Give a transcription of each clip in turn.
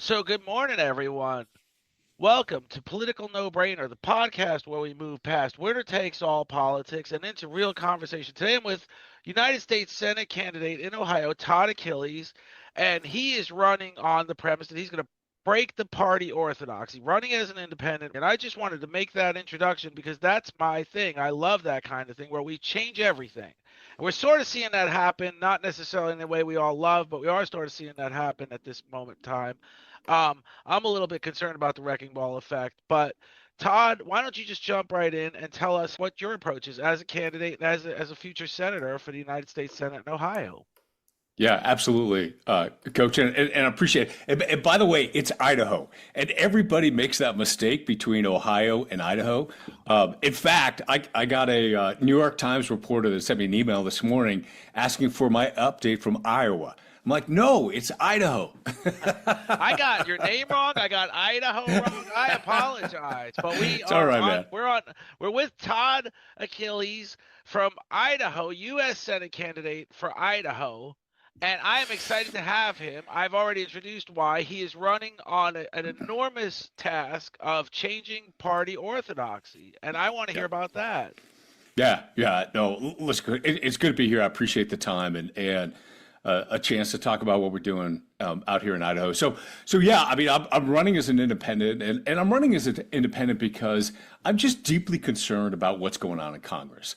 So, good morning, everyone. Welcome to Political No Brainer, the podcast where we move past winner takes all politics and into real conversation. Today I'm with United States Senate candidate in Ohio, Todd Achilles, and he is running on the premise that he's going to break the party orthodoxy, running as an independent. And I just wanted to make that introduction because that's my thing. I love that kind of thing where we change everything. And we're sort of seeing that happen, not necessarily in the way we all love, but we are sort of seeing that happen at this moment in time. I'm a little bit concerned about the wrecking ball effect, but Todd, why don't you just jump right in and tell us what your approach is as a candidate and as a future senator for the United States Senate in Ohio? Yeah, absolutely, Coach, and I appreciate it. And by the way, it's Idaho, and everybody makes that mistake between Ohio and Idaho. In fact, I got a New York Times reporter that sent me an email this morning asking for my update from Iowa. I'm like, no, it's Idaho. I got your name wrong. I got Idaho wrong. I apologize, but It's all right, man. we're with Todd Achilles from Idaho, U.S. Senate candidate for Idaho. And I am excited to have him. I've already introduced why. He is running on an enormous task of changing party orthodoxy. And I want to hear about that. Yeah. No, listen, it's good to be here. I appreciate the time and a chance to talk about what we're doing out here in Idaho. So yeah, I mean, I'm running as an independent, and I'm running as an independent because I'm just deeply concerned about what's going on in Congress.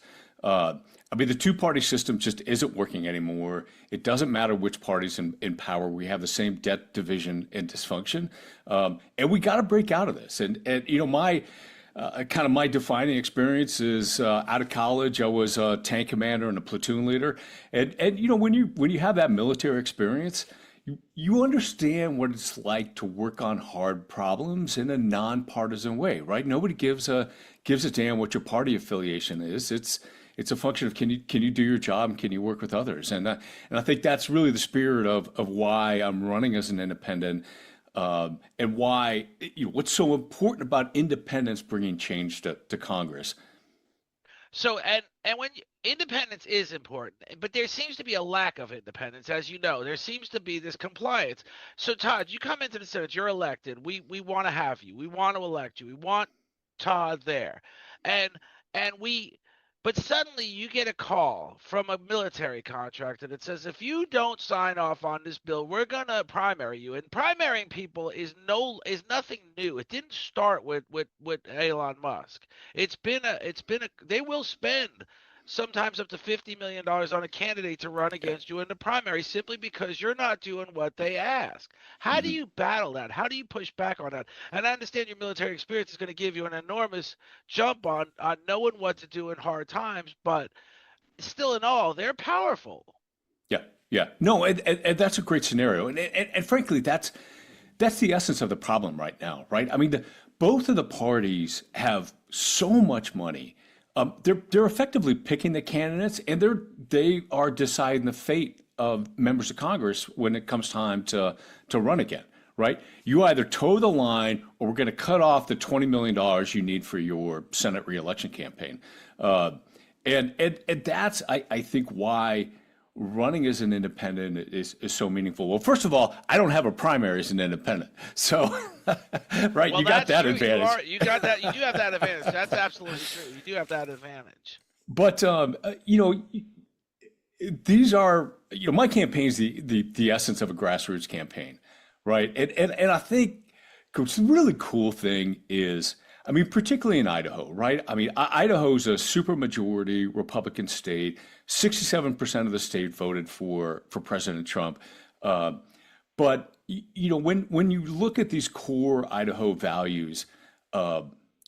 I mean, the two-party system just isn't working anymore. It doesn't matter which party's in power. We have the same debt division and dysfunction, and we got to break out of this. And you know, my kind of my defining experience is out of college. I was a tank commander and a platoon leader, and you know, when you have that military experience, you understand what it's like to work on hard problems in a nonpartisan way, right? Nobody gives a damn what your party affiliation is. It's a function of can you do your job and can you work with others, and I think that's really the spirit of why I'm running as an independent, and why what's so important about independence bringing change to Congress. So and when independence is important, but there seems to be a lack of independence, as you know. There seems to be this compliance. So Todd, you come into the Senate, you're elected. We want to have you. We want to elect you. We want Todd there, and and we. But suddenly you get a call from a military contractor that says if you don't sign off on this bill, we're gonna primary you. And primarying people is nothing new. It didn't start with Elon Musk. It's been a they will spend sometimes up to $50 million on a candidate to run against you in the primary simply because you're not doing what they ask. How do Mhm. you battle that? How do you push back on that? And I understand your military experience is going to give you an enormous jump on knowing what to do in hard times, but still in all, they're powerful. Yeah. No, and that's a great scenario, and frankly, that's the essence of the problem right now, right? I mean, both of the parties have so much money. They're effectively picking the candidates, and they are deciding the fate of members of Congress when it comes time to run again, right? You either toe the line, or we're going to cut off the $20 million you need for your Senate reelection campaign, and that's I think why running as an independent is so meaningful. Well, first of all, I don't have a primary as an independent, so right, Well, you got that's that true. advantage. You got that. You do have that advantage. That's absolutely true. You do have that advantage. But these are my campaign is the essence of a grassroots campaign, right? And I think Coach, the really cool thing is, I mean, particularly in Idaho, right? I mean, Idaho's a supermajority Republican state. 67% of the state voted for President Trump. Uh, but when you look at these core Idaho values, uh,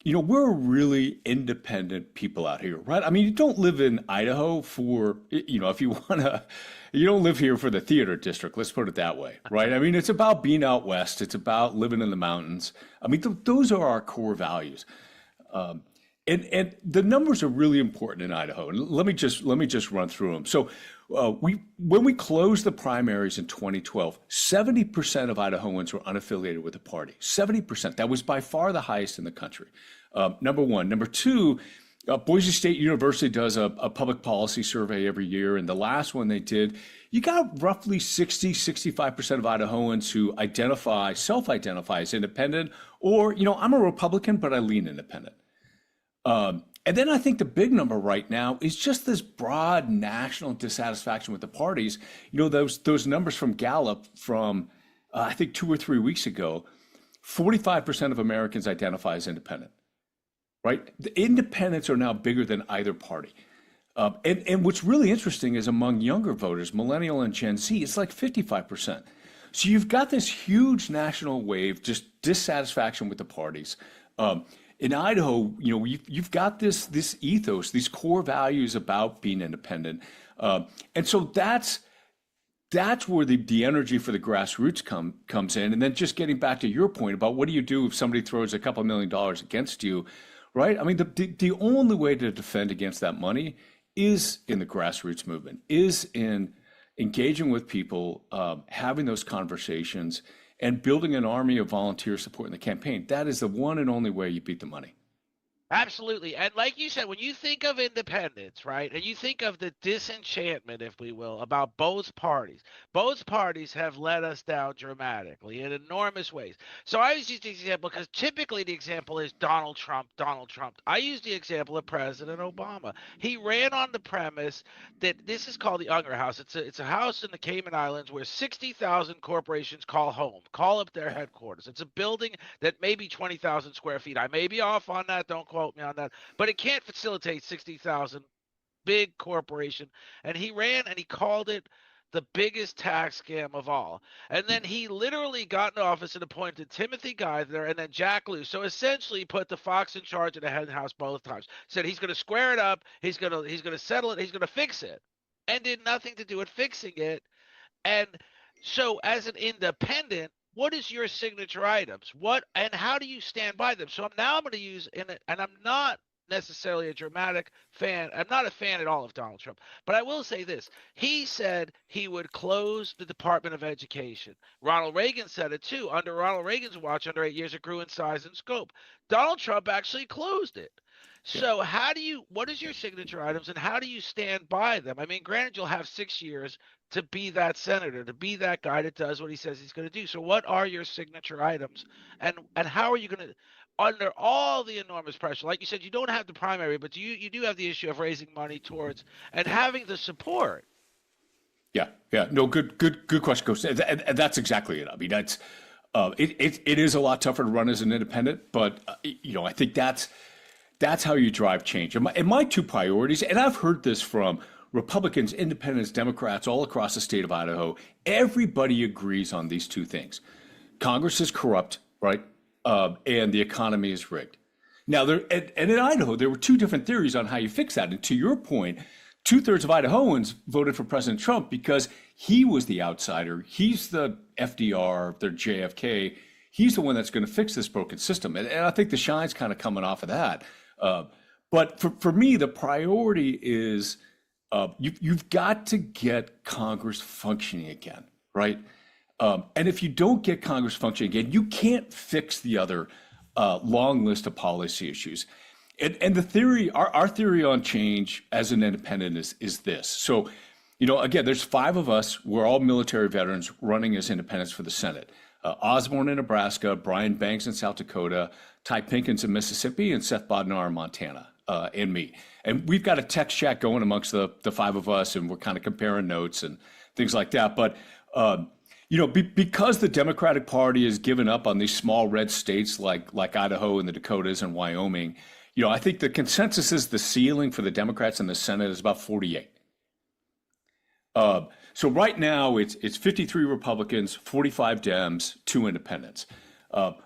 we're really independent people out here, right? I mean, you don't live in Idaho for, if you want to, you don't live here for the theater district. Let's put it that way, right? I mean, it's about being out west. It's about living in the mountains. I mean, those are our core values. Um, and the numbers are really important in Idaho. And let me just run through them. So when we closed the primaries in 2012, 70% of Idahoans were unaffiliated with a party. 70%. That was by far the highest in the country. Number one. Number two, Boise State University does a public policy survey every year, and the last one they did, you got roughly 65% of Idahoans who self-identify as independent, or, I'm a Republican, but I lean independent. And then I think the big number right now is just this broad national dissatisfaction with the parties. Those numbers from Gallup from, I think 2 or 3 weeks ago, 45% of Americans identify as independent. Right? The independents are now bigger than either party. And what's really interesting is among younger voters, millennial and Gen Z, it's like 55%. So you've got this huge national wave, just dissatisfaction with the parties. In Idaho, you've got this ethos, these core values about being independent. And so that's where the energy for the grassroots comes in. And then just getting back to your point about what do you do if somebody throws a couple $1 million against you? Right? I mean, the only way to defend against that money is in the grassroots movement, is in engaging with people, having those conversations, and building an army of volunteers supporting the campaign. That is the one and only way you beat the money. Absolutely. And like you said, when you think of independence, right, and you think of the disenchantment, if we will, about both parties have let us down dramatically in enormous ways. So I always use the example because typically the example is Donald Trump. I use the example of President Obama. He ran on the premise that this is called the Unger House. It's a house in the Cayman Islands where 60,000 corporations call home, call up their headquarters. It's a building that may be 20,000 square feet. I may be off on that. Don't quote me on that, but it can't facilitate 60,000 big corporation. And he ran and he called it the biggest tax scam of all. And then he literally got in office and appointed Timothy Geithner and then Jack Lew. So essentially put the fox in charge of the hen house both times. Said he's going to square it up, he's going to settle it, he's going to fix it, and did nothing to do with fixing it. And so as an independent, what is your signature items? What and how do you stand by them? So I'm going to use and I'm not necessarily a dramatic fan. I'm not a fan at all of Donald Trump, but I will say this. He said he would close the Department of Education. Ronald Reagan said it too. Under Ronald Reagan's watch, under 8 years, it grew in size and scope. Donald Trump actually closed it. So what is your signature items and how do you stand by them? I mean, granted, you'll have 6 years to be that senator, to be that guy that does what he says he's going to do. So what are your signature items and how are you going to, under all the enormous pressure, like you said, you don't have the primary, but you do have the issue of raising money towards and having the support. Yeah. No, good question, Coach. And that's exactly it. I mean, that's it is a lot tougher to run as an independent, but I think that's how you drive change. And my two priorities, and I've heard this from Republicans, independents, Democrats all across the state of Idaho, everybody agrees on these two things. Congress is corrupt, right? And the economy is rigged. Now, and in Idaho, there were two different theories on how you fix that. And to your point, 2/3 of Idahoans voted for President Trump because he was the outsider. He's the FDR, their JFK. He's the one that's going to fix this broken system. And I think the shine's kind of coming off of that. But for me, the priority is you've got to get Congress functioning again, right? And if you don't get Congress functioning again, you can't fix the other long list of policy issues. And the theory, our theory on change as an independent is this. So, again, there's 5 of us. We're all military veterans running as independents for the Senate. Osborne in Nebraska, Brian Banks in South Dakota, Ty Pinkins in Mississippi, and Seth Bodnar in Montana, and me. And we've got a text chat going amongst the 5 of us, and we're kind of comparing notes and things like that. But, because the Democratic Party has given up on these small red states like Idaho and the Dakotas and Wyoming, I think the consensus is the ceiling for the Democrats in the Senate is about 48. So right now it's 53 Republicans, 45 Dems, 2 independents.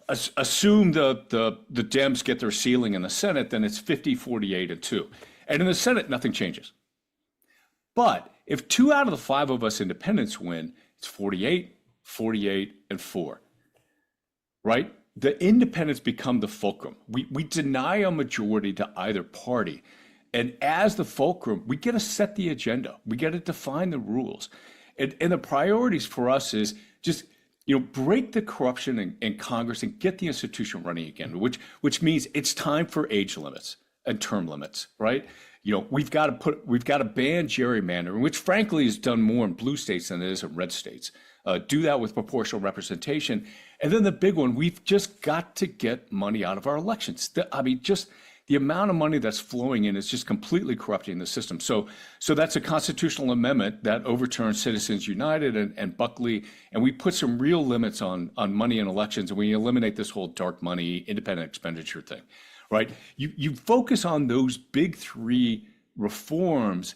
Assume the Dems get their ceiling in the Senate, then it's 50, 48, and 2. And in the Senate, nothing changes. But if 2 out of the 5 of us independents win, it's 48, 48, and 4. Right? The independents become the fulcrum. We deny a majority to either party. And as the fulcrum, we get to set the agenda. We get to define the rules. And the priorities for us is just, break the corruption in Congress and get the institution running again, which means it's time for age limits. and term limits, right? We've got to ban gerrymandering, which frankly is done more in blue states than it is in red states. Do that with proportional representation. And then the big one, we've just got to get money out of our elections. Just the amount of money that's flowing in is just completely corrupting the system. So that's a constitutional amendment that overturns Citizens United and Buckley, and we put some real limits on money in elections, and we eliminate this whole dark money, independent expenditure thing, right? You focus on those big three reforms,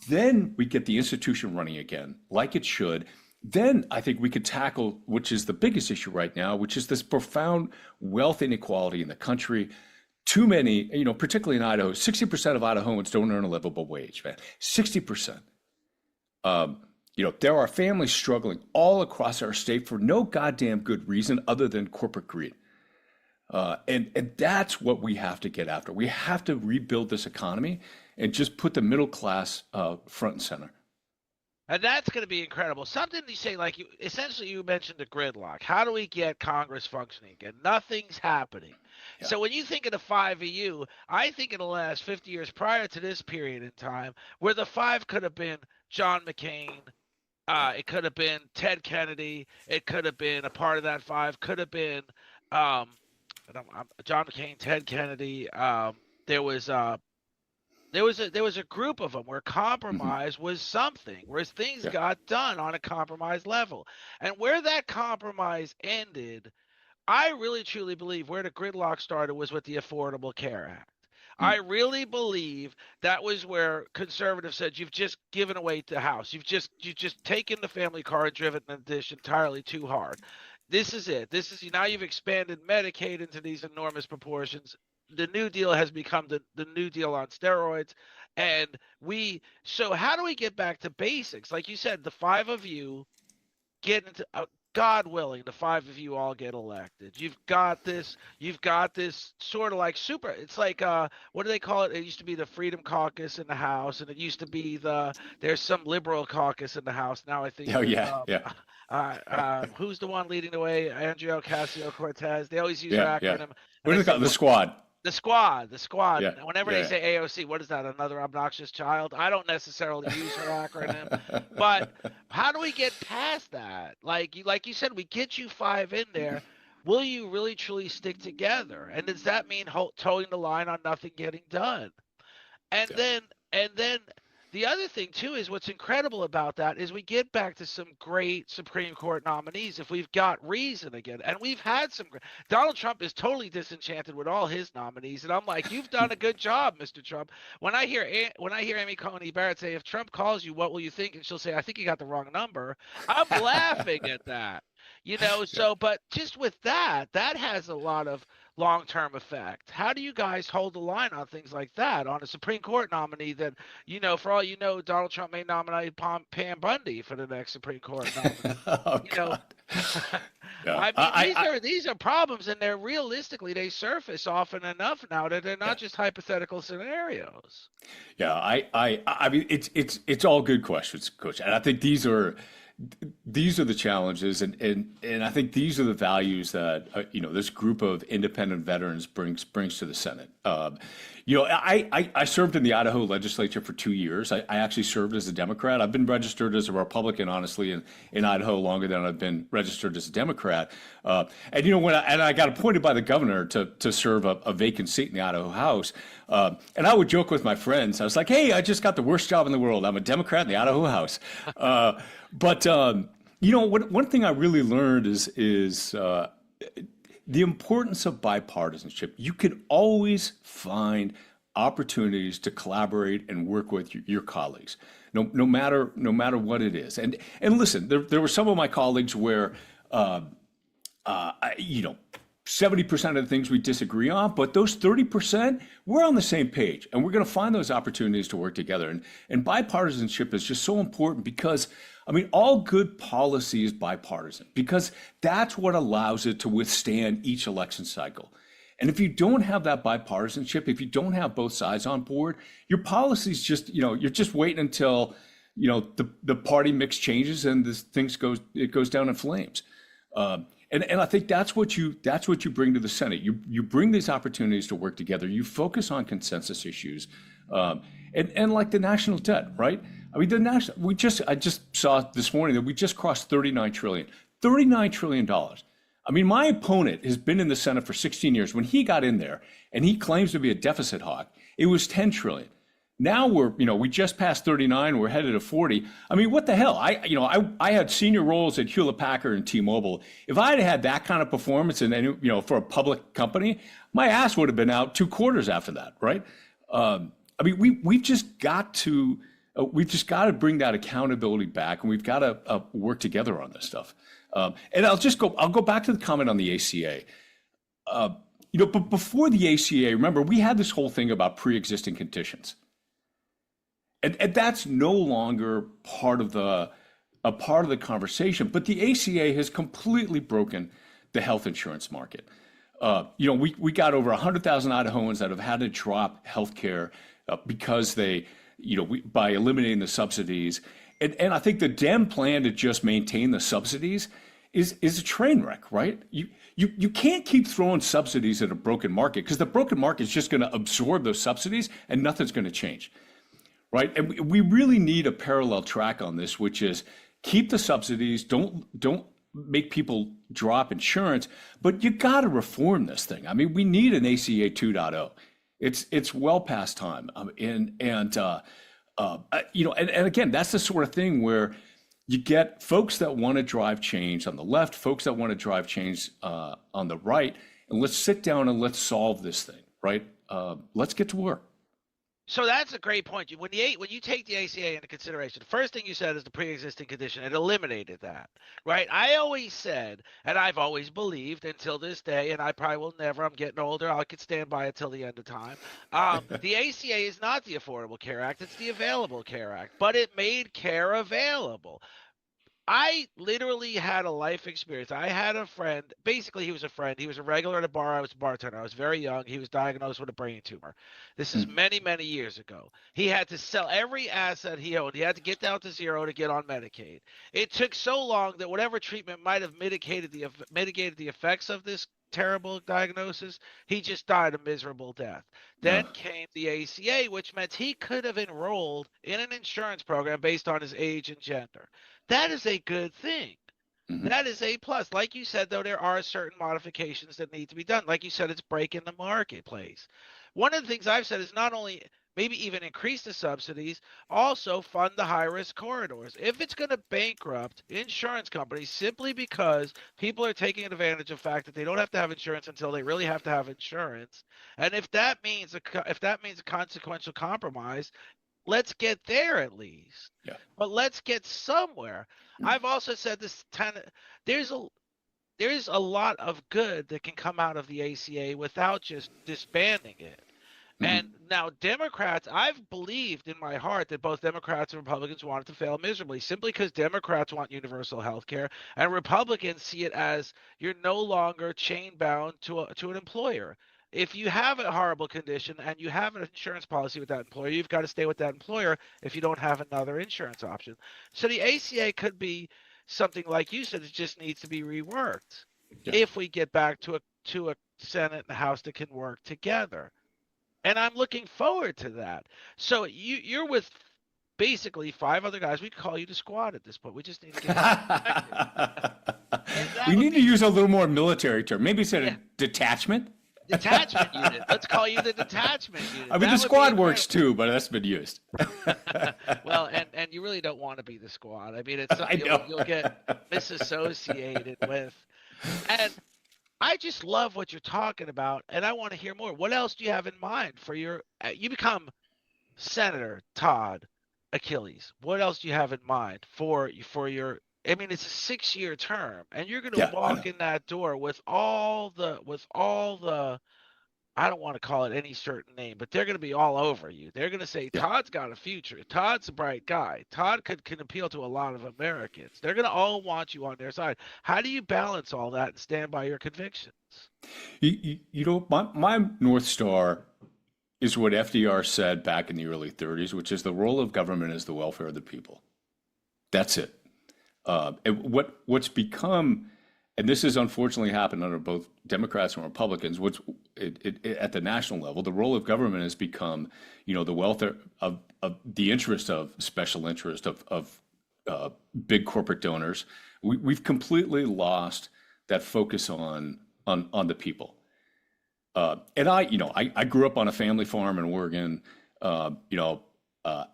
then we get the institution running again, like it should. Then I think we could tackle, which is the biggest issue right now, which is this profound wealth inequality in the country. Too many, particularly in Idaho, 60% of Idahoans don't earn a livable wage, man. 60%. There are families struggling all across our state for no goddamn good reason other than corporate greed. And that's what we have to get after. We have to rebuild this economy and just put the middle class front and center. And that's going to be incredible. Something you say, like you mentioned the gridlock. How do we get Congress functioning again? Nothing's happening. Yeah. So when you think of the five of you, I think in the last 50 years prior to this period in time, where the five could have been John McCain, it could have been Ted Kennedy, it could have been a part of that five, could have been John McCain, Ted Kennedy. There was a group of them where compromise was something, where things got done on a compromise level. And where that compromise ended, I really truly believe where the gridlock started was with the Affordable Care Act. I really believe that was where conservatives said, you've just given away the house. You've just taken the family car and driven the dish entirely too hard. This is it. Now you've expanded Medicaid into these enormous proportions. The New Deal has become the New Deal on steroids. And so how do we get back to basics? Like you said, the five of you get into, God willing, the five of you all get elected. You've got this sort of like it's like, what do they call it? It used to be the Freedom Caucus in the House, and it used to be there's some liberal caucus in the House. Now I think. Oh, yeah. Who's the one leading the way? Andrea Ocasio-Cortez. They always use her acronym. Yeah. What is it called? The Squad. The Squad. Yeah. Whenever they say AOC, what is that? Another obnoxious child? I don't necessarily use her acronym, but how do we get past that? Like you said, we get you five in there. Will you really truly stick together? And does that mean towing the line on nothing getting done? And then the other thing too is what's incredible about that is we get back to some great Supreme Court nominees if we've got reason again. And we've had some. Donald Trump is totally disenchanted with all his nominees, and I'm like, you've done a good job, Mr. Trump. When I hear Amy Coney Barrett say, if Trump calls you, what will you think? And she'll say, I think you got the wrong number. I'm laughing at that. But just with that has a lot of long-term effect. How do you guys hold the line on things like that on a Supreme Court nominee that, for all you know, Donald Trump may nominate Pam Bundy for the next Supreme Court nominee? These are problems, and they're realistically, they surface often enough now that they're not just hypothetical scenarios. Yeah, I mean, it's all good questions, Coach, and I think these are the challenges, and I think these are the values that this group of independent veterans brings to the Senate. I served in the Idaho legislature for 2 years. I actually served as a Democrat. I've been registered as a Republican, honestly, in Idaho longer than I've been registered as a Democrat. And I got appointed by the governor to serve a vacant seat in the Idaho House. And I would joke with my friends. I was like, hey, I just got the worst job in the world. I'm a Democrat in the Idaho House. But one thing I really learned is the importance of bipartisanship. You can always find opportunities to collaborate and work with your colleagues, no matter what it is. And listen, there were some of my colleagues where 70% of the things we disagree on, but those 30%, we're on the same page, and we're going to find those opportunities to work together. And bipartisanship is just so important because, all good policy is bipartisan because that's what allows it to withstand each election cycle. And if you don't have that bipartisanship, if you don't have both sides on board, your policies just, you're just waiting until, the party mix changes and it goes down in flames. And I think that's what you bring to the Senate. You bring these opportunities to work together. You focus on consensus issues, and like the national debt, right? I mean, I just saw this morning that we just crossed 39 trillion, $39 trillion. I mean, my opponent has been in the Senate for 16 years. When he got in there, and he claims to be a deficit hawk, it was 10 trillion. Now we just passed 39. We're headed to 40. I mean, what the hell? I had senior roles at Hewlett Packard and T-Mobile. If I had that kind of performance for a public company, my ass would have been out 2 quarters after that, right? I mean, we've just got to bring that accountability back, and we've got to work together on this stuff. And I'll go back to the comment on the ACA. But before the ACA, remember, we had this whole thing about pre-existing conditions. And that's no longer part of the conversation. But the ACA has completely broken the health insurance market. We got over 100,000 Idahoans that have had to drop health care because by eliminating the subsidies. And I think the Dem plan to just maintain the subsidies is a train wreck, right? You can't keep throwing subsidies at a broken market, because the broken market is just going to absorb those subsidies and nothing's going to change. Right, and we really need a parallel track on this, which is keep the subsidies, don't make people drop insurance, but you got to reform this thing. I mean, we need an ACA 2.0. It's well past time. And again, that's the sort of thing where you get folks that want to drive change on the left, folks that want to drive change on the right, and let's sit down and let's solve this thing. Right, let's get to work. So that's a great point. When you take the ACA into consideration, the first thing you said is the pre-existing condition. It eliminated that, right? I always said, and I've always believed until this day, and I probably will never. I'm getting older. I could stand by it till the end of time. The ACA is not the Affordable Care Act. It's the Available Care Act, but it made care available. I literally had a life experience. I had a friend. Basically, he was a friend. He was a regular at a bar. I was a bartender. I was very young. He was diagnosed with a brain tumor. This is many, many years ago. He had to sell every asset he owned. He had to get down to zero to get on Medicaid. It took so long that whatever treatment might have mitigated the effects of this terrible diagnosis, he just died a miserable death. Then came the ACA, which meant he could have enrolled in an insurance program based on his age and gender. That is a good thing. Mm-hmm. That is a plus. Like you said, though, there are certain modifications that need to be done. Like you said, it's breaking the marketplace. One of the things I've said is not only maybe even increase the subsidies, also fund the high-risk corridors. If it's going to bankrupt insurance companies simply because people are taking advantage of the fact that they don't have to have insurance until they really have to have insurance, and if that means a consequential compromise, let's get there at least. Yeah. But let's get somewhere. I've also said this there's a lot of good that can come out of the ACA without just disbanding it. Mm-hmm. And now Democrats, I've believed in my heart that both Democrats and Republicans want it to fail miserably, simply because Democrats want universal health care and Republicans see it as you're no longer chain bound to an employer. If you have a horrible condition and you have an insurance policy with that employer, you've got to stay with that employer if you don't have another insurance option. So the ACA could be something, like you said, it just needs to be reworked if we get back to a Senate and House that can work together. And I'm looking forward to that. So you're with basically 5 other guys. We could call you the squad at this point. We just need to get we need to use a little more military term. Maybe instead of detachment. Detachment unit. Let's call you the detachment unit. I mean, the squad works too, but that's been used. Well, and you really don't want to be the squad. I mean, it's something you'll get misassociated with. And I just love what you're talking about, and I want to hear more. What else do you have in mind for you become Senator Todd Achilles? What else do you have in mind for your? I mean, it's a 6-year term, and you're going to walk in that door with all the. I don't want to call it any certain name, but they're going to be all over you. They're going to say, Todd's got a future. Todd's a bright guy. Todd can appeal to a lot of Americans. They're going to all want you on their side. How do you balance all that and stand by your convictions? My North Star is what FDR said back in the early 30s, which is the role of government is the welfare of the people. That's it. What's become and this has unfortunately happened under both Democrats and Republicans. At the national level, the role of government has become, the welfare of the interest of special interest of big corporate donors. We've completely lost that focus on the people. And I grew up on a family farm in Oregon.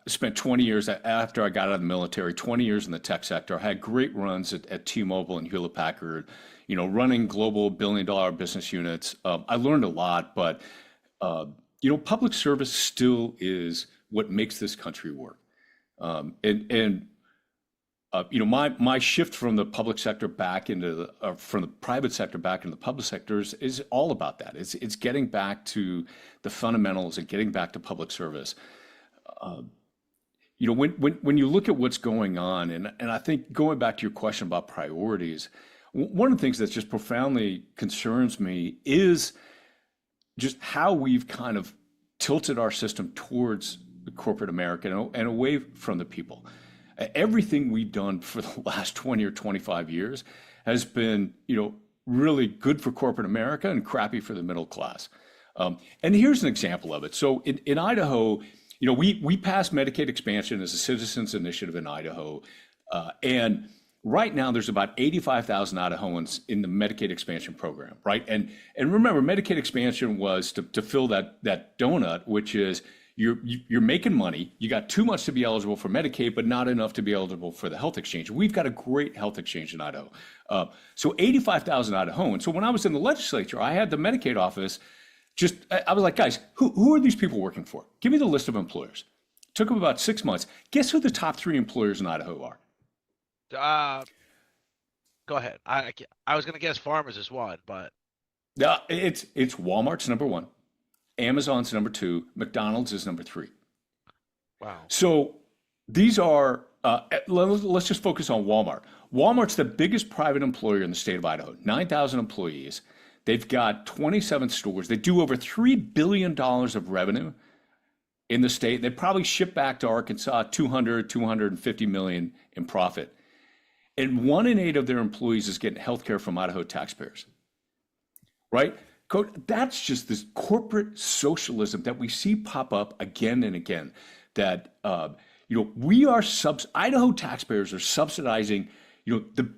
Spent 20 years after I got out of the military, 20 years in the tech sector. I had great runs at T-Mobile and Hewlett Packard, running global billion-dollar business units. I learned a lot, but public service still is what makes this country work. My shift from the public sector back from the private sector back into the public sector is all about that. It's getting back to the fundamentals and getting back to public service. When you look at what's going on, and I think going back to your question about priorities, one of the things that just profoundly concerns me is just how we've kind of tilted our system towards corporate America and away from the people. Everything we've done for the last 20 or 25 years has been, really good for corporate America and crappy for the middle class. And here's an example of it. So in Idaho, we passed Medicaid expansion as a citizens initiative in Idaho. And right now there's about 85,000 Idahoans in the Medicaid expansion program, right? And remember, Medicaid expansion was to fill that donut, which is you're making money. You got too much to be eligible for Medicaid, but not enough to be eligible for the health exchange. We've got a great health exchange in Idaho. So 85,000 Idahoans. So when I was in the legislature, I had the Medicaid office. I was like, guys, who are these people working for? Give me the list of employers. Took them about 6 months. Guess who the top 3 employers in Idaho are? Go ahead. I was going to guess farmers is one, but It's Walmart's number 1, Amazon's number 2, McDonald's is number 3. wow. So these are, let's just focus on Walmart. Walmart's the biggest private employer in the state of Idaho, 9,000 employees. They've got 27 stores. They do over $3 billion of revenue in the state. They probably ship back to Arkansas 250 million in profit. And 1 in 8 of their employees is getting health care from Idaho taxpayers, right? That's just this corporate socialism that we see pop up again and again. That Idaho taxpayers are subsidizing,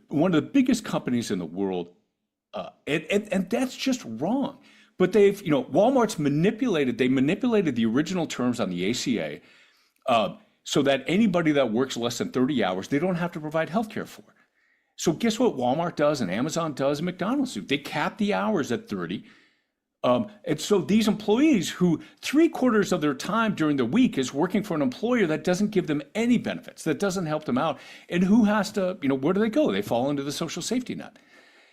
one of the biggest companies in the world, and that's just wrong. But Walmart's manipulated the original terms on the ACA, so that anybody that works less than 30 hours, they don't have to provide health care for. So guess what Walmart does and Amazon does and McDonald's do? They cap the hours at 30. And so these employees who 3/4 of their time during the week is working for an employer that doesn't give them any benefits, that doesn't help them out, and who has to, where do they go? They fall into the social safety net.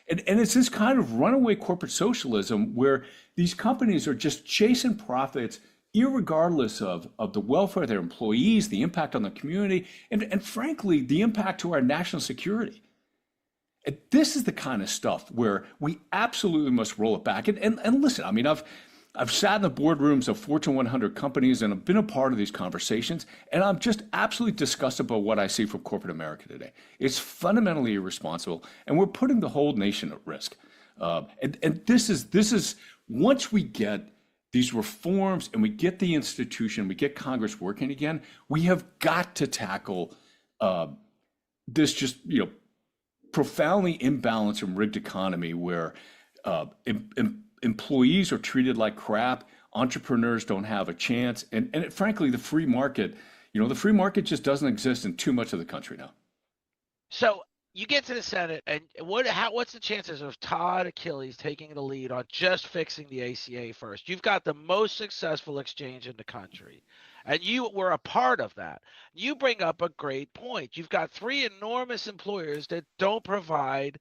And it's this kind of runaway corporate socialism where these companies are just chasing profits, irregardless of the welfare of their employees, the impact on the community, and frankly, the impact to our national security. And this is the kind of stuff where we absolutely must roll it back. And listen, I mean, I've sat in the boardrooms of Fortune 100 companies and I've been a part of these conversations, and I'm just absolutely disgusted by what I see from corporate America today. It's fundamentally irresponsible, and we're putting the whole nation at risk. And this is once we get these reforms and we get the institution, we get Congress working again, we have got to tackle this just profoundly imbalanced and rigged economy where employees are treated like crap, entrepreneurs don't have a chance, and frankly, the free market, the free market just doesn't exist in too much of the country now. So you get to the Senate, and what's the chances of Todd Achilles taking the lead on just fixing the ACA first? You've got the most successful exchange in the country, and you were a part of that. You bring up a great point. You've got 3 enormous employers that don't provide.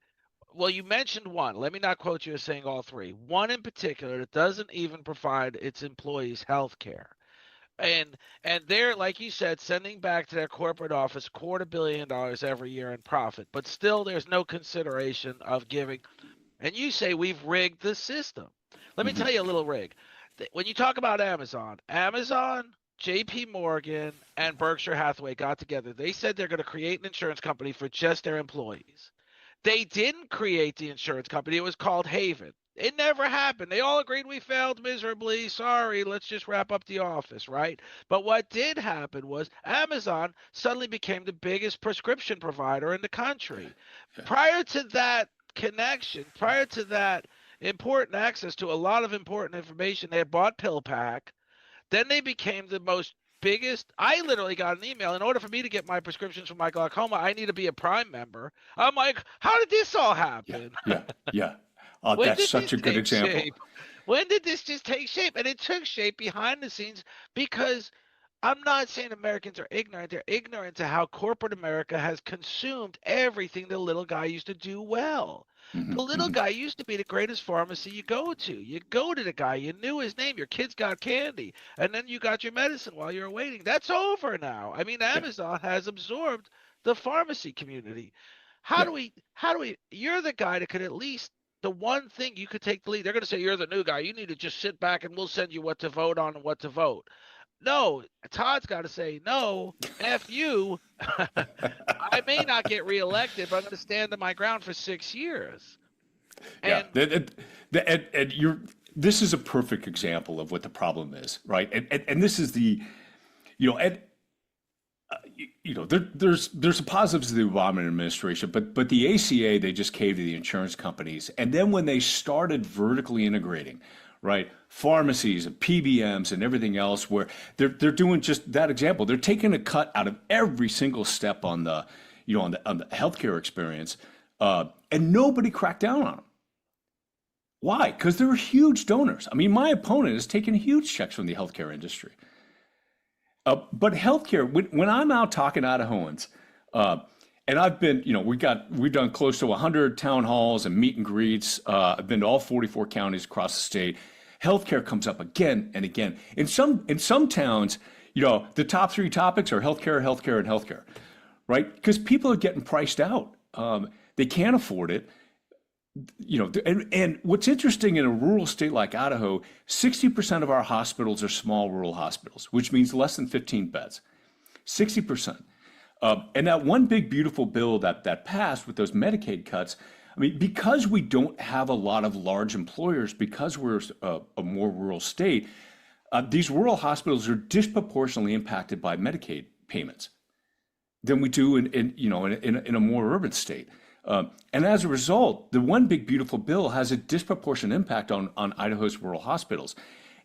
Well, you mentioned one. Let me not quote you as saying all 3. One in particular that doesn't even provide its employees health care. And they're, like you said, sending back to their corporate office $250 million every year in profit. But still, there's no consideration of giving. And you say we've rigged the system. Let me tell you a little rig. When you talk about Amazon, J.P. Morgan, and Berkshire Hathaway got together. They said they're going to create an insurance company for just their employees. They didn't create the insurance company. It was called Haven. It never happened. They all agreed we failed miserably. Sorry, let's just wrap up the office, right? But what did happen was Amazon suddenly became the biggest prescription provider in the country. Yeah. Prior to that connection, prior to that important access to a lot of important information, they had bought PillPack. Then they became the most biggest. I literally got an email. In order for me to get my prescriptions for my glaucoma, I need to be a Prime member. I'm like, how did this all Yeah. happen? Yeah. Yeah. Oh, When that's did such this a good take example. shape? When did this just take shape? And it took shape behind the scenes because I'm not saying Americans are ignorant. They're ignorant to how corporate America has consumed everything the little guy used to do well. The little Hmm. guy used to be the greatest pharmacy you go to. You go to the guy, you knew his name, your kids got candy, and then you got your medicine while you were waiting. That's over now. I mean, Yeah. Amazon has absorbed the pharmacy community. Yeah. You're the guy that could at least, the one thing you could take the lead. They're going to say, you're the new guy. You need to just sit back and we'll send you what to vote on and what to vote. No, Todd's got to say, no, F you. I may not get reelected, but I'm going to stand on my ground for 6 years. Yeah. And And you're, this is a perfect example of what the problem is, right? And this is the, and there's the positives of the Obama administration, but the ACA, they just caved to the insurance companies, and then when they started vertically integrating, right, pharmacies and PBMs and everything else, where they're doing just that example, they're taking a cut out of every single step on the, on the healthcare experience, and nobody cracked down on them. Why? Because they're huge donors. I mean, my opponent is taking huge checks from the healthcare industry. But healthcare, when I'm out talking to Idahoans, and I've been, we've done close to 100 town halls and meet and greets. I've been to all 44 counties across the state. Healthcare comes up again and again. In some towns, the top three topics are healthcare, healthcare, and healthcare, right? Because people are getting priced out. They can't afford it. And what's interesting in a rural state like Idaho, 60% of our hospitals are small rural hospitals, which means less than 15 beds. 60%. And that one big beautiful bill that passed with those Medicaid cuts, I mean, because we don't have a lot of large employers, because we're a more rural state, these rural hospitals are disproportionately impacted by Medicaid payments than we do in a more urban state. And as a result, the one big beautiful bill has a disproportionate impact on Idaho's rural hospitals.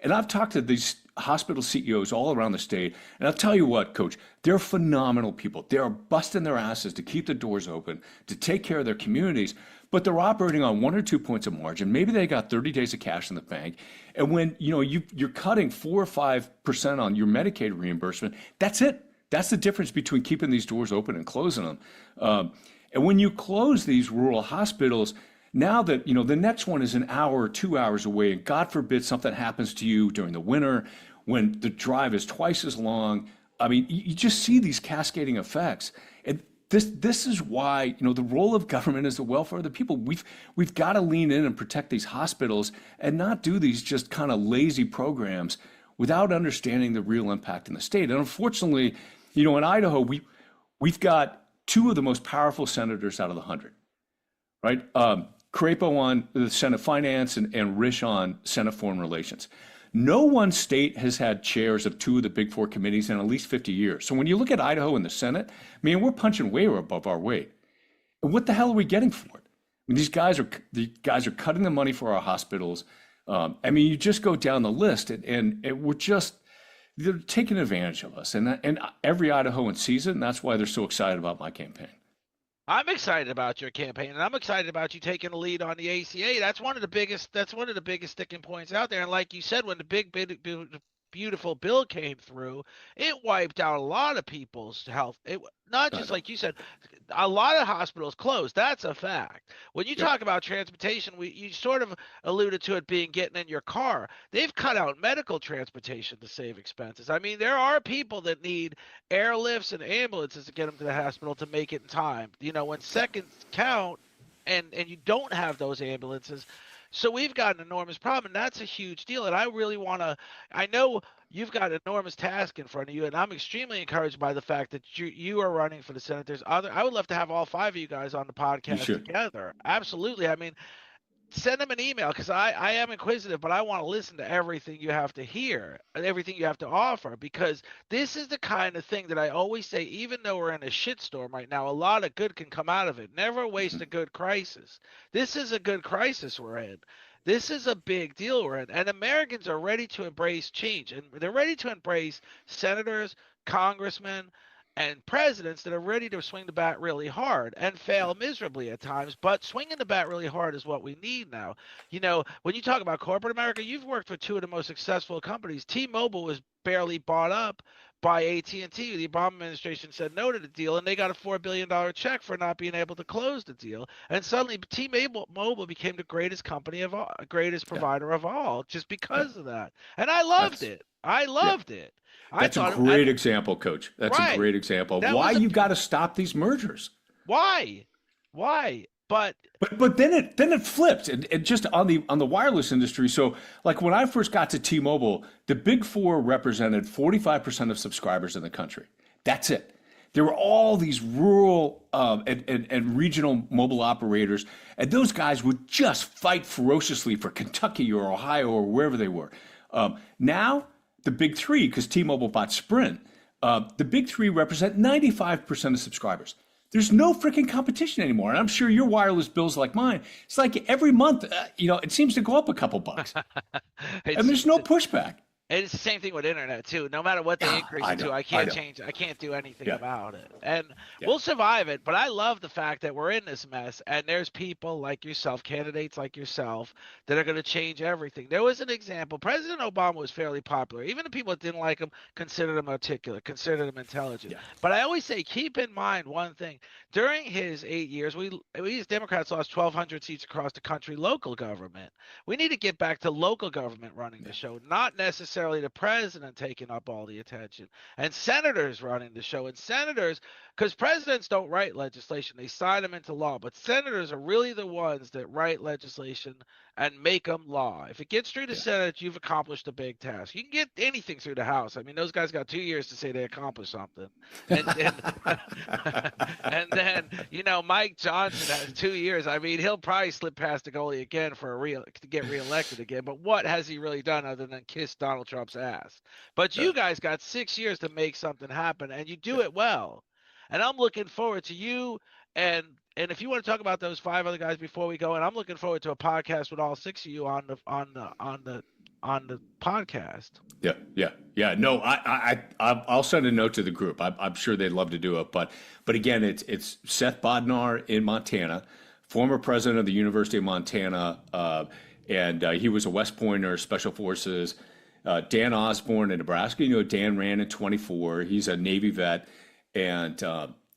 And I've talked to these hospital CEOs all around the state, and I'll tell you what, Coach, they're phenomenal people. They're busting their asses to keep the doors open, to take care of their communities, but they're operating on 1 or 2 points of margin. Maybe they got 30 days of cash in the bank. And when you're cutting 4 or 5% on your Medicaid reimbursement, that's it. That's the difference between keeping these doors open and closing them. And when you close these rural hospitals, now that, the next one is an hour or 2 hours away, and God forbid something happens to you during the winter when the drive is twice as long, I mean, you just see these cascading effects. And this is why, the role of government is the welfare of the people. We've got to lean in and protect these hospitals and not do these just kind of lazy programs without understanding the real impact in the state. And unfortunately, in Idaho, we've got two of the most powerful senators out of the 100, right? Crapo on the Senate Finance and Risch on Senate Foreign Relations. No one state has had chairs of two of the big four committees in at least 50 years. So when you look at Idaho and the Senate, man, we're punching way above our weight. And what the hell are we getting for it? I mean, these guys are cutting the money for our hospitals. I mean, you just go down the list, and we're just, they're taking advantage of us, and every Idahoan sees it, and that's why they're so excited about my campaign. I'm excited about your campaign, and I'm excited about you taking the lead on the ACA. That's one of the biggest. That's one of the biggest sticking points out there. And like you said, when the beautiful bill came through, it wiped out a lot of people's health. Not I just know. like you said, a lot of hospitals closed. That's a fact. When you Yep. talk about transportation, you sort of alluded to it being getting in your car. They've cut out medical transportation to save expenses. I mean, there are people that need airlifts and ambulances to get them to the hospital to make it in time. When Yeah. seconds count, and you don't have those ambulances. So we've got an enormous problem, and that's a huge deal. And I really want to. I know you've got an enormous task in front of you, and I'm extremely encouraged by the fact that you are running for the Senate. There's other. I would love to have all five of you guys on the You podcast should. together. Absolutely. I mean, send them an email because I am inquisitive, but I want to listen to everything you have to hear, everything you have to offer, because this is the kind of thing that I always say, even though we're in a shitstorm right now, a lot of good can come out of it. Never waste a good crisis. This is a good crisis we're in. This is a big deal we're in. And Americans are ready to embrace change. And they're ready to embrace senators, congressmen, and presidents that are ready to swing the bat really hard and fail miserably at times, but swinging the bat really hard is what we need now. You know, when you talk about corporate America, you've worked for two of the most successful companies. T-Mobile was barely bought up by AT&T. The Obama administration said no to the deal, and they got a $4 billion check for not being able to close the deal. And suddenly T-Mobile became the greatest company of all, greatest Yeah. provider of all, just Yeah. because of that. And I loved That's it. I yeah. loved it. I That's a thought great example, Coach. That's a right. great example of That why was a you got to stop these mergers. why? Why? But But then it flipped and just on the wireless industry. So like when I first got to T-Mobile, the big four represented 45% of subscribers in the country. That's it. There were all these rural and regional mobile operators, and those guys would just fight ferociously for Kentucky or Ohio or wherever they were. Now the big three, because T-Mobile bought Sprint, the big three represent 95% of subscribers. There's no freaking competition anymore. And I'm sure your wireless bills like mine, it's like every month, it seems to go up a couple bucks. And it's there's no pushback. it's the same thing with internet too. No matter what they Yeah, increase I it to, know. I I can't know. change. I can't do anything Yeah. about it. And Yeah. we'll survive it. But I love the fact that we're in this mess, and there's people like yourself, candidates like yourself, that are going to change everything. There was an example. President Obama was fairly popular. Even the people that didn't like him considered him articulate, considered him intelligent. Yeah. But I always say, keep in mind one thing. During his 8 years, we as Democrats lost 1,200 seats across the country, local government. We need to get back to local government running the show, not necessarily the president taking up all the attention, and senators running the show. And senators, because presidents don't write legislation, they sign them into law, but senators are really the ones that write legislation and make them law. If it gets through the Yeah. Senate, you've accomplished a big task. You can get anything through the House. I mean, those guys got 2 years to say they accomplished something. And then Mike Johnson has 2 years. I mean, he'll probably slip past the goalie again to get reelected again. But what has he really done other than kiss Donald Trump's ass? But Yeah. you guys got 6 years to make something happen, and you do it well. And I'm looking forward to you and if you want to talk about those five other guys before we go, and I'm looking forward to a podcast with all six of you on the podcast. Yeah. No, I'll send a note to the group. I'm sure they'd love to do it. But again, it's Seth Bodnar in Montana, former president of the University of Montana, and he was a West Pointer, Special Forces. Dan Osborne in Nebraska. Dan ran in 24. He's a Navy vet, and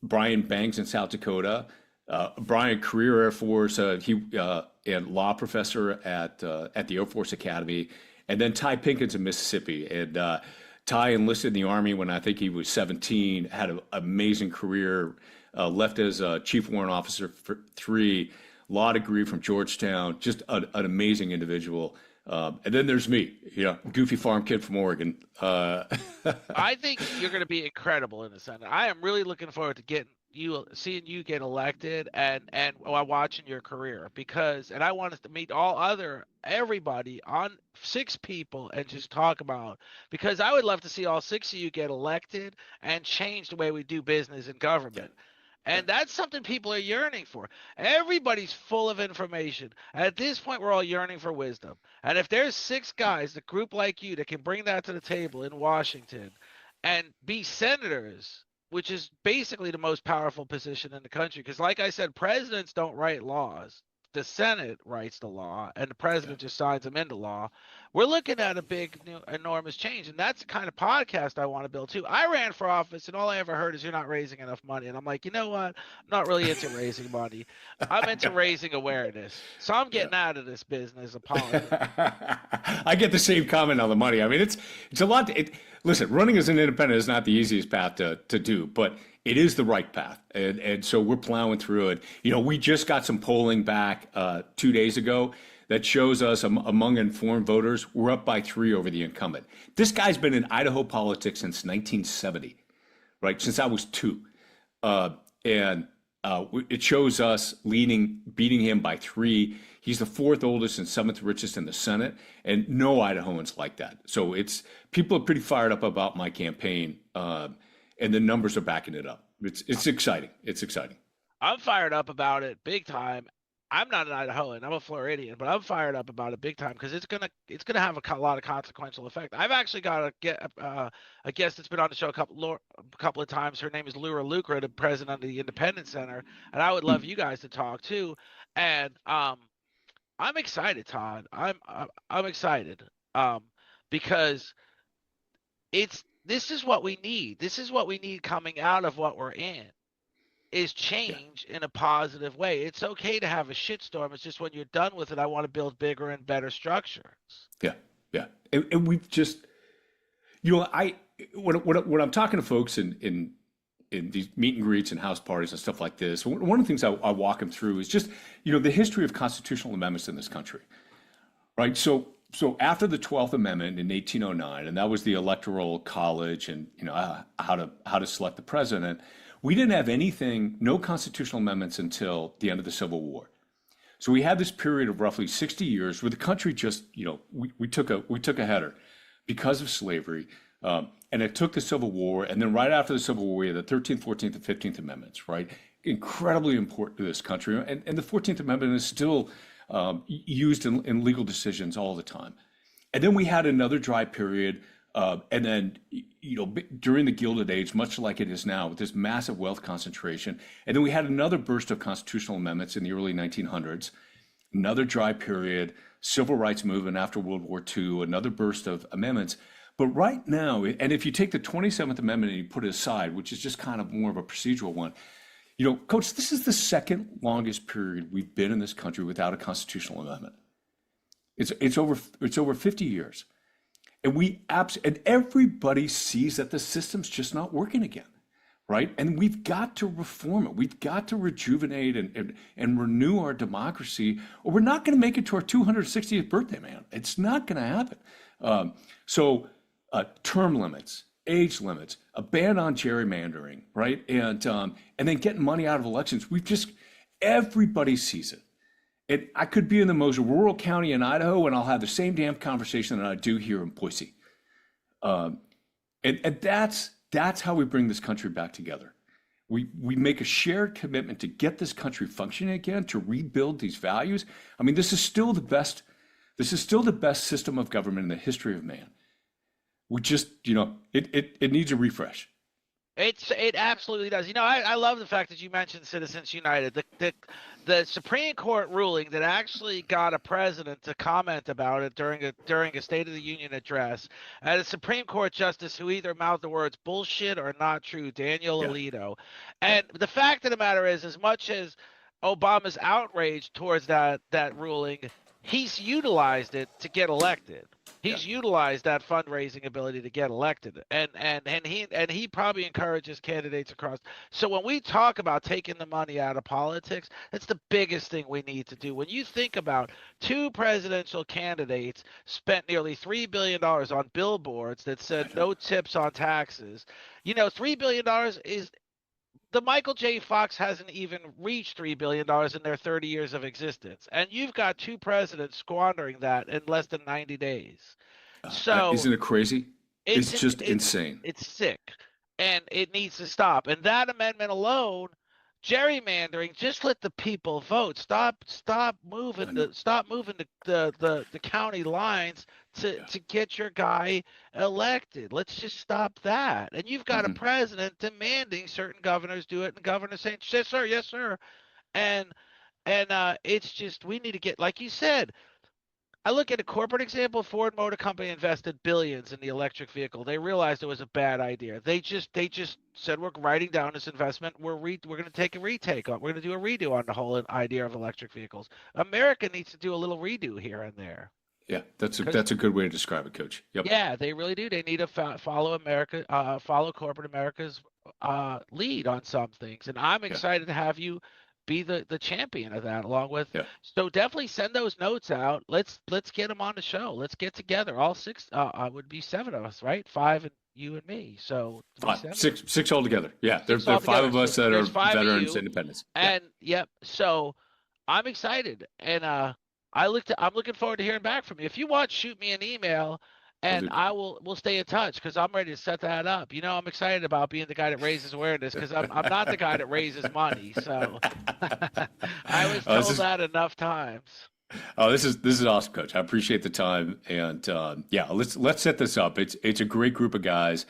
Brian Bangs in South Dakota. Brian, career Air Force. He and law professor at the Air Force Academy. And then Ty Pinkins in Mississippi. And Ty enlisted in the Army when I think he was 17, had an amazing career, left as a chief warrant officer for 3, law degree from Georgetown, just an amazing individual. And then there's me, goofy farm kid from Oregon. I think you're going to be incredible in the Senate. I am really looking forward to seeing you get elected and while watching your career, and I want us to meet everybody on 6 people and just talk about, because I would love to see all 6 of you get elected and change the way we do business in government. And that's something people are yearning for. Everybody's full of information. At this point, we're all yearning for wisdom. And if there's 6 guys, a group like you, that can bring that to the table in Washington and be senators, which is basically the most powerful position in the country. Because like I said, presidents don't write laws. The Senate writes the law, and the president just signs them into law. We're looking at a big, enormous change, and that's the kind of podcast I want to build too. I ran for office, and all I ever heard is you're not raising enough money, and I'm like, you know what? I'm not really into raising money. I'm into raising awareness. So I'm getting out of this business of politics. I get the same comment on the money. I mean, it's a lot. Listen, running as an independent is not the easiest path to do, but it is the right path. And so we're plowing through it. We just got some polling back 2 days ago that shows us among informed voters, we're up by 3 over the incumbent. This guy's been in Idaho politics since 1970, right? Since I was 2. Uh, and it shows us beating him by 3. He's the 4th oldest and 7th richest in the Senate, and no Idahoans like that. So people are pretty fired up about my campaign, and the numbers are backing it up. It's exciting. It's exciting. I'm fired up about it big time. I'm not an Idahoan. I'm a Floridian, but I'm fired up about it big time because it's gonna have a lot of consequential effect. I've actually got a guest that's been on the show a couple of times. Her name is Laura Lucra, the president of the Independence Center, and I would love you guys to talk too. And I'm excited, Todd. I'm excited because this is what we need. This is what we need coming out of what we're in. Is Yeah, change in a positive way. It's okay to have a shitstorm. It's just when you're done with it, I want to build bigger and better structures. yeah, yeah. And we've just, you know, when I'm talking to folks in these meet and greets and house parties and stuff like this, one of the things I walk them through is just, the history of constitutional amendments in this country, right? So after the 12th Amendment in 1809, and that was the Electoral College and how to select the president, we didn't have no constitutional amendments until the end of the Civil War. So we had this period of roughly 60 years where the country just, we took a header because of slavery, and it took the Civil War, and then right after the Civil War, we had the 13th, 14th, and 15th Amendments, right? Incredibly important to this country, and the 14th Amendment is still used in legal decisions all the time. And then we had another dry period, and then during the Gilded Age, much like it is now, with this massive wealth concentration. And then we had another burst of constitutional amendments in the early 1900s, another dry period, civil rights movement after World War II, another burst of amendments. But right now, and if you take the 27th Amendment and you put it aside, which is just kind of more of a procedural one, Coach, this is the second longest period we've been in this country without a constitutional amendment. It's over 50 years. And everybody sees that the system's just not working again, right? And we've got to reform it. We've got to rejuvenate and renew our democracy, or we're not going to make it to our 260th birthday, man. It's not going to happen. Term limits, age limits, a ban on gerrymandering, right? And then getting money out of elections. Everybody sees it. And I could be in the most rural county in Idaho, and I'll have the same damn conversation that I do here in Boise. And that's how we bring this country back together. We make a shared commitment to get this country functioning again, to rebuild these values. I mean, this is still the best system of government in the history of man. We just, it needs a refresh. It absolutely does. I love the fact that you mentioned Citizens United. The Supreme Court ruling that actually got a president to comment about it during a State of the Union address, and a Supreme Court justice who either mouthed the words bullshit or not true, Daniel Yeah, Alito. yeah, And the fact of the matter is, as much as Obama's outraged towards that ruling, he's utilized it to get elected. yeah. He's utilized that fundraising ability to get elected, and he probably encourages candidates across. So when we talk about taking the money out of politics, that's the biggest thing we need to do. When you think about two presidential candidates spent nearly $3 billion on billboards that said no tips on taxes, $3 billion is the Michael J. Fox hasn't even reached $3 billion in their 30 years of existence. And you've got two presidents squandering that in less than 90 days. So Isn't it crazy? it's It's just it's insane. it's sick, and it needs to stop. And that amendment alone, gerrymandering, just let the people vote. Stop moving I know. the county lines to Yeah. get your guy elected. Let's just stop that. And you've got a Hmm. president demanding certain governors do it, and governors saying, yes, sir." And it's just we need to get, like you said, I look at a corporate example. Ford Motor Company invested billions in the electric vehicle. They realized it was a bad idea. They just said, we're writing down this investment. We're going to take a retake on. We're going to do a redo on the whole idea of electric vehicles. America needs to do a little redo here and there. Yeah, Because that's a good way to describe it, Coach. Yep. yeah, they really do. They need to follow corporate America's lead on some things. And I'm Yeah. excited to have you be the champion of that along with. Yeah. So definitely send those notes out. Let's get them on the show. Let's get together. All six would be seven of us, right? Five and you and me. So to be Five, seven, six altogether. Yeah, six there are five altogether. of So us that are there's five of veterans, you, independents. Yeah, and yep. So I'm excited, and I'm looking forward to hearing back from you. If you want, shoot me an email, we'll and do. we'll stay in touch because I'm ready to set that up. You know, I'm excited about being the guy that raises awareness because I'm not the guy that raises money. So I was This told is that enough times. this is awesome, Coach. I appreciate the time, and yeah, let's set this up. It's a great group of guys.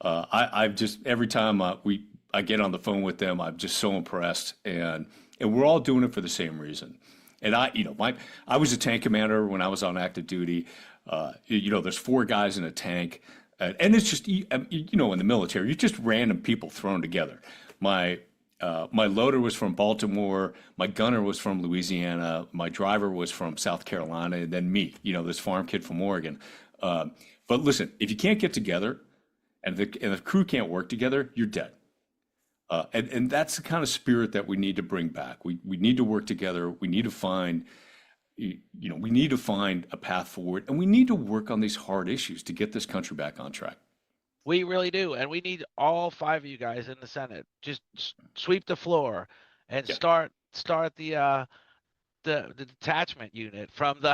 I've just every time I get on the phone with them, I'm just so impressed, and we're all doing it for the same reason. And I was a tank commander when I was on active duty. There's four guys in a tank, and it's just in the military, you're just random people thrown together. My loader was from Baltimore. My gunner was from Louisiana. My driver was from South Carolina, and then me, this farm kid from Oregon. But listen, if you can't get together and the crew can't work together, you're dead. And that's the kind of spirit that we need to bring back. We need to work together. We need to find, we need to find a path forward, and we need to work on these hard issues to get this country back on track. We really do, and we need all five of you guys in the Senate. Just sweep the floor and Yeah. start the detachment unit from the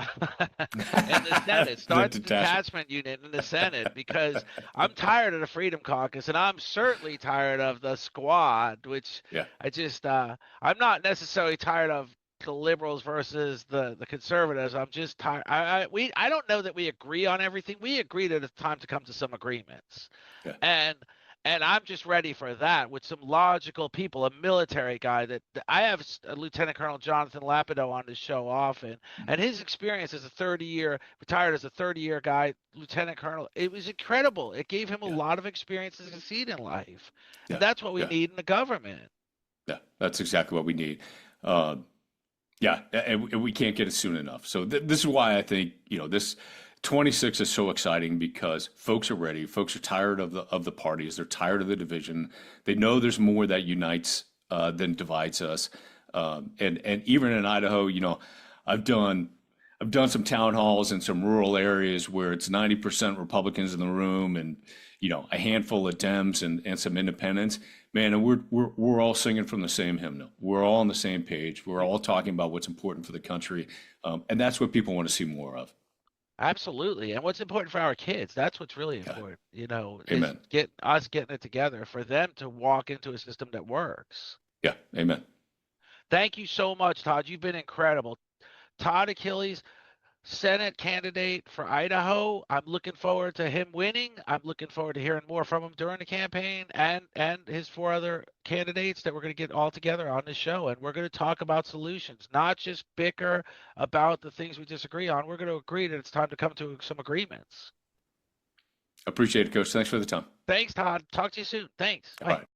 in the Senate. The Start the detachment. detachment unit in the Senate because I'm tired of the Freedom Caucus and I'm certainly tired of the squad, which Yeah. I just I'm not necessarily tired of the liberals versus the conservatives. I'm just tired. I don't know that we agree on everything. We agree that it's time to come to some agreements. Yeah. And I'm just ready for that with some logical people, a military guy that I have Lieutenant Colonel Jonathan Lapido on this show often, and his experience as a 30-year, retired as a 30-year guy, Lieutenant Colonel, it was incredible. It gave him a Yeah. lot of experience to succeed in life. And Yeah. that's what we Yeah. need in the government. Yeah. That's exactly what we need. Uh, Yeah, and we can't get it soon enough. So this is why I think this 26 is so exciting because folks are ready. Folks are tired of the parties. They're tired of the division. They know there's more that unites than divides us. And even in Idaho, I've done I've done some town halls in some rural areas where it's 90% Republicans in the room and a handful of Dems and some independents. Man, and we're all singing from the same hymnal. We're all on the same page. We're all talking about what's important for the country, and that's what people want to see more of. Absolutely. And what's important for our kids, that's what's really Yeah. important, is Amen. getting it together for them to walk into a system that works. Yeah. Amen. Thank you so much, Todd. You've been incredible. Todd Achilles, Senate candidate for Idaho. I'm looking forward to him winning. I'm looking forward to hearing more from him during the campaign and his four other candidates that we're going to get all together on this show. And we're going to talk about solutions, not just bicker about the things we disagree on. We're going to agree that it's time to come to some agreements. Appreciate it, Coach. Thanks for the time. Thanks, Todd. Talk to you soon. Thanks. All Bye. right.